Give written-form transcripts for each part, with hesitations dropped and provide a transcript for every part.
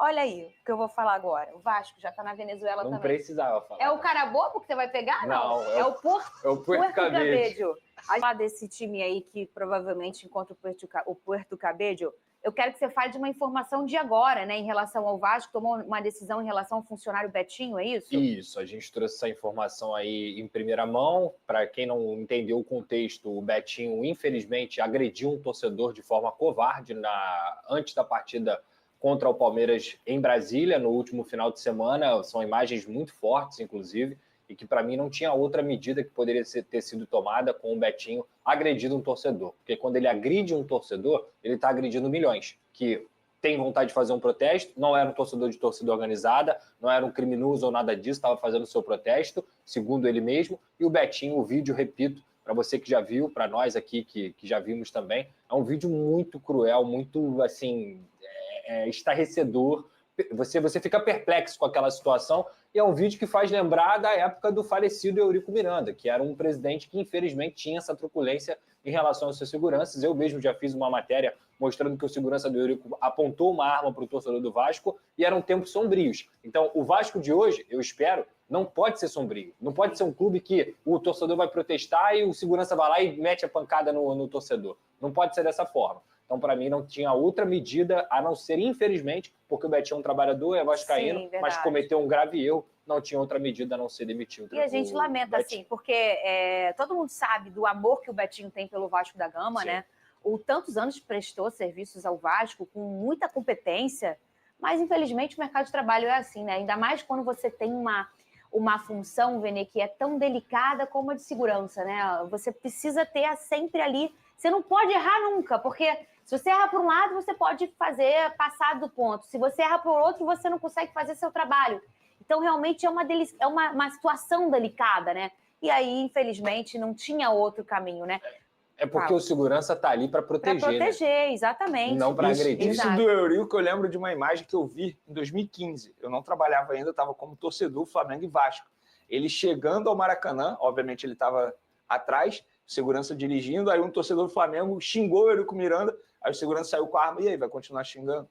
Olha aí o que eu vou falar agora. O Vasco já tá na Venezuela Não também. precisava falar. É o cara bobo que você vai pegar? Não, é o Puerto Cabello. A gente fala desse time aí que provavelmente encontra o Puerto Cabello. Eu quero que você fale de uma informação de agora, né, em relação ao Vasco, tomou uma decisão em relação ao funcionário Betinho, é isso? Isso, a gente trouxe essa informação aí em primeira mão. Para quem não entendeu o contexto, o Betinho, infelizmente, agrediu um torcedor de forma covarde antes da partida contra o Palmeiras em Brasília, no último final de semana. São imagens muito fortes, inclusive, e que para mim não tinha outra medida que poderia ter sido tomada com o Betinho agredindo um torcedor. Porque quando ele agride um torcedor, ele está agredindo milhões, que tem vontade de fazer um protesto, não era um torcedor de torcida organizada, não era um criminoso ou nada disso, estava fazendo o seu protesto, segundo ele mesmo. E o Betinho, o vídeo, repito, para você que já viu, para nós aqui que já vimos também, é um vídeo muito cruel, muito, assim, estarrecedor. Você fica perplexo com aquela situação, e é um vídeo que faz lembrar da época do falecido Eurico Miranda, que era um presidente que, infelizmente, tinha essa truculência em relação aos seus seguranças. Eu mesmo já fiz uma matéria mostrando que o segurança do Eurico apontou uma arma para o torcedor do Vasco, e eram tempos sombrios. Então, o Vasco de hoje, eu espero, não pode ser sombrio. Não pode ser um clube que o torcedor vai protestar e o segurança vai lá e mete a pancada no torcedor. Não pode ser dessa forma. Então, para mim, não tinha outra medida, a não ser, infelizmente, porque o Betinho é um trabalhador, é vascaíno, Sim, mas cometeu um grave erro, não tinha outra medida a não ser demitir o E a gente lamenta, Betinho. assim, porque todo mundo sabe do amor que o Betinho tem pelo Vasco da Gama, Sim. né? O tantos anos prestou serviços ao Vasco com muita competência, mas, infelizmente, o mercado de trabalho é assim, né? Ainda mais quando você tem uma função, Vene, que é tão delicada como a de segurança, né? Você precisa ter sempre ali... Você não pode errar nunca, porque se você erra por um lado, você pode passar do ponto. Se você erra por outro, você não consegue fazer seu trabalho. Então, realmente, é uma situação delicada, né? E aí, infelizmente, não tinha outro caminho, né? É porque o segurança está ali para proteger, Para proteger, né? exatamente. Não para agredir. Isso do Eurico, eu lembro de uma imagem que eu vi em 2015. Eu não trabalhava ainda, estava como torcedor Flamengo e Vasco. Ele chegando ao Maracanã, obviamente ele estava atrás, segurança dirigindo, aí um torcedor do Flamengo xingou o Eurico Miranda, aí o segurança saiu com a arma, e aí, vai continuar xingando?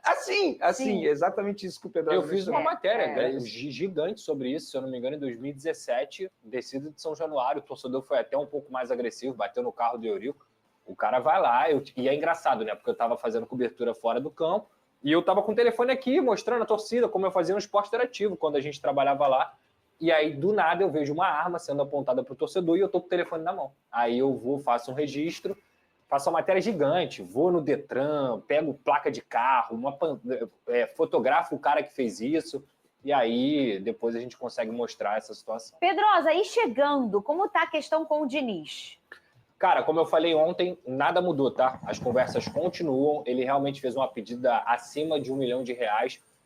Assim, exatamente isso que o Pedro... Eu fiz uma matéria gigante sobre isso, se eu não me engano, em 2017, descida de São Januário, o torcedor foi até um pouco mais agressivo, bateu no carro do Eurico, o cara vai lá, e é engraçado, né, porque eu estava fazendo cobertura fora do campo, e eu estava com o telefone aqui, mostrando a torcida, como eu fazia no esporte interativo, quando a gente trabalhava lá, e aí, do nada, eu vejo uma arma sendo apontada para o torcedor, e eu tô com o telefone na mão. Aí eu vou, faço um registro, faço uma matéria gigante, vou no Detran, pego placa de carro, fotografo o cara que fez isso, e aí depois a gente consegue mostrar essa situação. Pedrosa, aí chegando, como tá a questão com o Diniz? Cara, como eu falei ontem, nada mudou, tá? As conversas continuam, ele realmente fez uma pedida acima de R$1 milhão,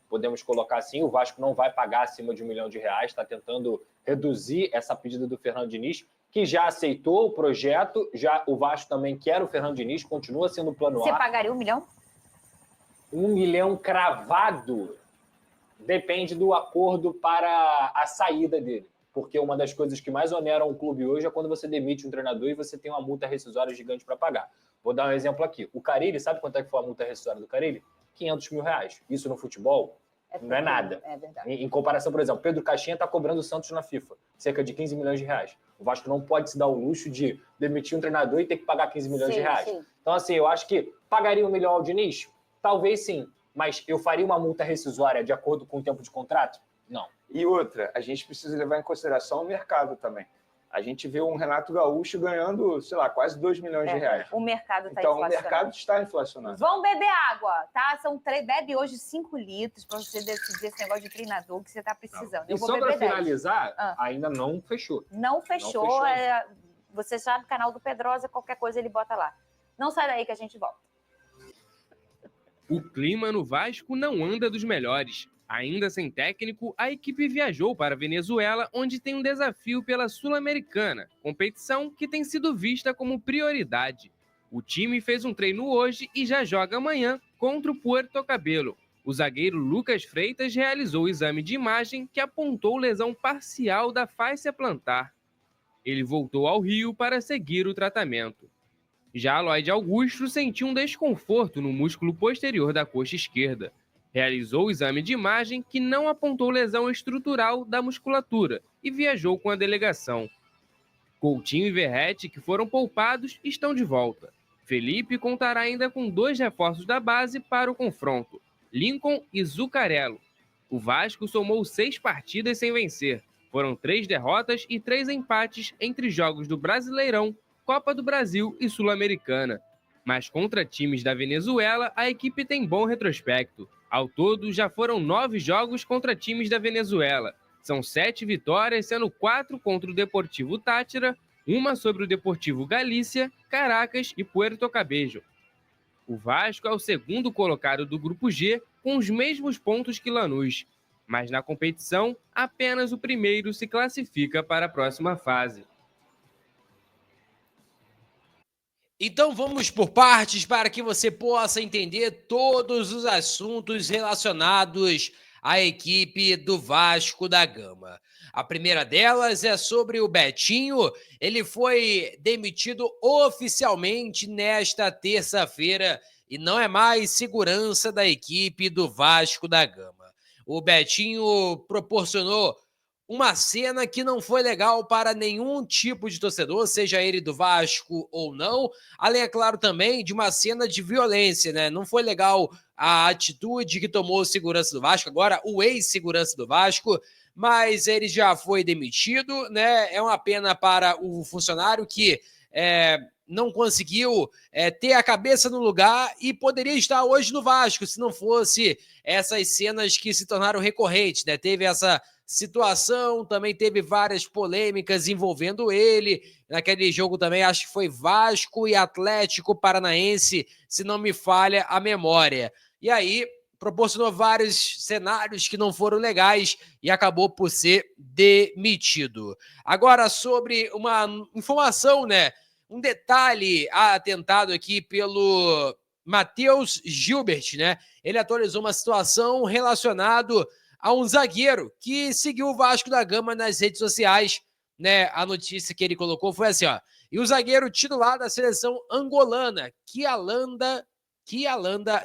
podemos colocar assim, o Vasco não vai pagar acima de R$1 milhão, está tentando reduzir essa pedida do Fernando Diniz, que já aceitou o projeto, já o Vasco também quer o Fernando Diniz, continua sendo o plano A. Você pagaria R$1 milhão? R$1 milhão cravado depende do acordo para a saída dele, porque uma das coisas que mais oneram o clube hoje é quando você demite um treinador e você tem uma multa rescisória gigante para pagar. Vou dar um exemplo aqui. O Carille, sabe quanto é que foi a multa rescisória do Carille? R$500 mil. Isso no futebol não é nada. É verdade. Em comparação, por exemplo, Pedro Caixinha está cobrando o Santos na FIFA, cerca de R$15 milhões. O Vasco não pode se dar o luxo de demitir um treinador e ter que pagar R$15 milhões. Sim. Então, assim, eu acho que pagaria R$1 milhão ao Diniz? Talvez sim, mas eu faria uma multa rescisória de acordo com o tempo de contrato? Não. E outra, a gente precisa levar em consideração o mercado também. A gente vê um Renato Gaúcho ganhando, sei lá, quase R$2 milhões. O mercado está então, inflacionado. o mercado está inflacionado. Vão beber água, tá? Bebe hoje 5 litros para você decidir esse negócio de treinador que você está precisando. E só para finalizar, ainda não fechou. Não fechou. Você sabe o canal do Pedrosa, qualquer coisa ele bota lá. Não sai daí que a gente volta. O clima no Vasco não anda dos melhores. Ainda sem técnico, a equipe viajou para a Venezuela, onde tem um desafio pela Sul-Americana, competição que tem sido vista como prioridade. O time fez um treino hoje e já joga amanhã contra o Puerto Cabello. O zagueiro Lucas Freitas realizou o exame de imagem que apontou lesão parcial da fáscia plantar. Ele voltou ao Rio para seguir o tratamento. Já Lloyd Augusto sentiu um desconforto no músculo posterior da coxa esquerda. Realizou o exame de imagem que não apontou lesão estrutural da musculatura e viajou com a delegação. Coutinho e Verratti, que foram poupados, estão de volta. Felipe contará ainda com 2 reforços da base para o confronto, Lincoln e Zuccarello. O Vasco somou 6 partidas sem vencer. Foram 3 derrotas e 3 empates entre jogos do Brasileirão, Copa do Brasil e Sul-Americana. Mas contra times da Venezuela, a equipe tem bom retrospecto. Ao todo, já foram 9 jogos contra times da Venezuela. São 7 vitórias, sendo 4 contra o Deportivo Táchira, 1 sobre o Deportivo Galícia, Caracas e Puerto Cabello. O Vasco é o segundo colocado do Grupo G, com os mesmos pontos que Lanús. Mas na competição, apenas o primeiro se classifica para a próxima fase. Então vamos por partes para que você possa entender todos os assuntos relacionados à equipe do Vasco da Gama. A primeira delas é sobre o Betinho. Ele foi demitido oficialmente nesta terça-feira e não é mais segurança da equipe do Vasco da Gama. O Betinho proporcionou uma cena que não foi legal para nenhum tipo de torcedor, seja ele do Vasco ou não, além, é claro, também de uma cena de violência, né? Não foi legal a atitude que tomou o segurança do Vasco, agora o ex-segurança do Vasco, mas ele já foi demitido, né? É uma pena para o funcionário que não conseguiu ter a cabeça no lugar e poderia estar hoje no Vasco, se não fosse essas cenas que se tornaram recorrentes, né? Teve essa situação, também teve várias polêmicas envolvendo ele, naquele jogo também acho que foi Vasco e Atlético Paranaense, se não me falha a memória. E aí proporcionou vários cenários que não foram legais e acabou por ser demitido. Agora, sobre uma informação, né? Um detalhe atentado aqui pelo Matheus Gilbert, né? Ele atualizou uma situação relacionada a um zagueiro que seguiu o Vasco da Gama nas redes sociais, né? A notícia que ele colocou foi assim, ó. E o zagueiro titular da seleção angolana, Kialanda,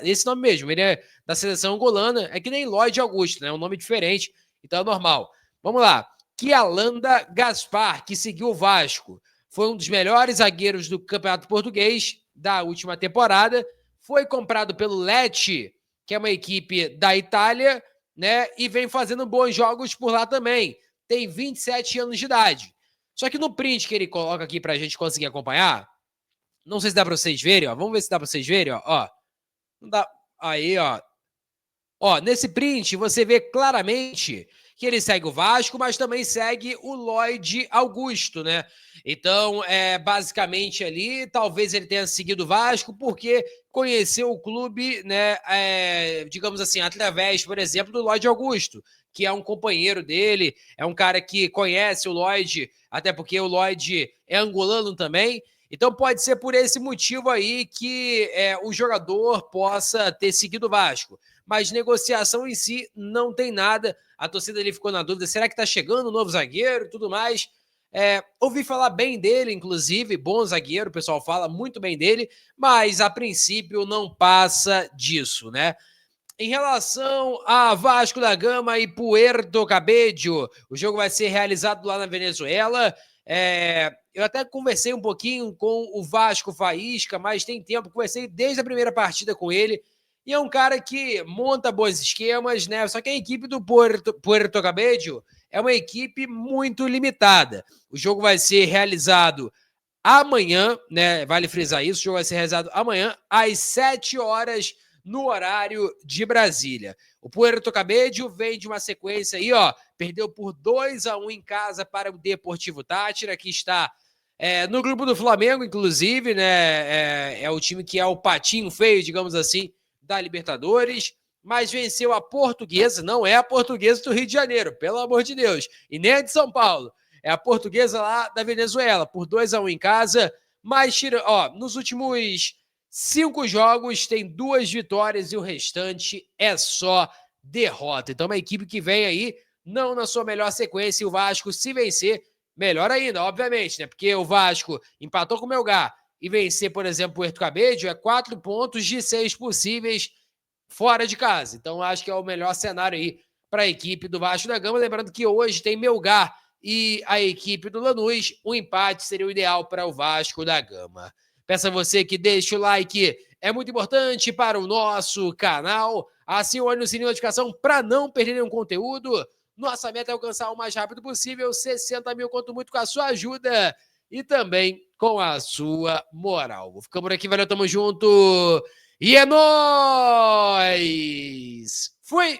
esse nome mesmo, ele é da seleção angolana, é que nem Lloyd Augusto, né? Um nome diferente, então é normal. Vamos lá. Kialanda Gaspar, que seguiu o Vasco, foi um dos melhores zagueiros do Campeonato Português da última temporada, foi comprado pelo Lecce, que é uma equipe da Itália, né? E vem fazendo bons jogos por lá também. Tem 27 anos de idade. Só que no print que ele coloca aqui pra gente conseguir acompanhar, não sei se dá pra vocês verem, ó. Vamos ver se dá pra vocês verem, ó. Não dá. Aí, ó. Ó, nesse print você vê claramente que ele segue o Vasco, mas também segue o Lloyd Augusto, né? Então, basicamente ali, talvez ele tenha seguido o Vasco porque conheceu o clube, né? Digamos assim, através, por exemplo, do Lloyd Augusto, que é um companheiro dele, é um cara que conhece o Lloyd, até porque o Lloyd é angolano também. Então pode ser por esse motivo aí que o jogador possa ter seguido o Vasco. Mas negociação em si não tem nada. A torcida ali ficou na dúvida, será que tá chegando um novo zagueiro e tudo mais? Ouvi falar bem dele, inclusive, bom zagueiro, o pessoal fala muito bem dele, mas a princípio não passa disso, né? Em relação a Vasco da Gama e Puerto Cabello, o jogo vai ser realizado lá na Venezuela. Eu até conversei um pouquinho com o Vasco Faísca, mas tem tempo, conversei desde a primeira partida com ele, e é um cara que monta bons esquemas, né? Só que a equipe do Puerto Cabello é uma equipe muito limitada. O jogo vai ser realizado amanhã, né? Vale frisar isso, o jogo vai ser realizado amanhã, às 7 horas, no horário de Brasília. O Puerto Cabello vem de uma sequência aí, ó, perdeu por 2-1 em casa para o Deportivo Táchira, que está no grupo do Flamengo, inclusive, né? É o time que é o patinho feio, digamos assim, da Libertadores, mas venceu a Portuguesa, não é a Portuguesa do Rio de Janeiro, pelo amor de Deus, e nem a de São Paulo, é a Portuguesa lá da Venezuela, por 2-1 em casa, mas nos últimos 5 jogos tem 2 vitórias e o restante é só derrota. Então uma equipe que vem aí não na sua melhor sequência, e o Vasco, se vencer, melhor ainda, obviamente, né? Porque o Vasco empatou com o Melgar e vencer, por exemplo, o Puerto Cabello, 4 pontos de 6 possíveis, fora de casa. Então, acho que é o melhor cenário aí para a equipe do Vasco da Gama. Lembrando que hoje tem Melgar e a equipe do Lanús. Um empate seria o ideal para o Vasco da Gama. Peço a você que deixe o like, é muito importante para o nosso canal. Acione o sininho de notificação para não perder nenhum conteúdo. Nossa meta é alcançar o mais rápido possível 60 mil, conto muito com a sua ajuda e também com a sua moral. Vou ficando por aqui, valeu, tamo junto e é nóis! Fui!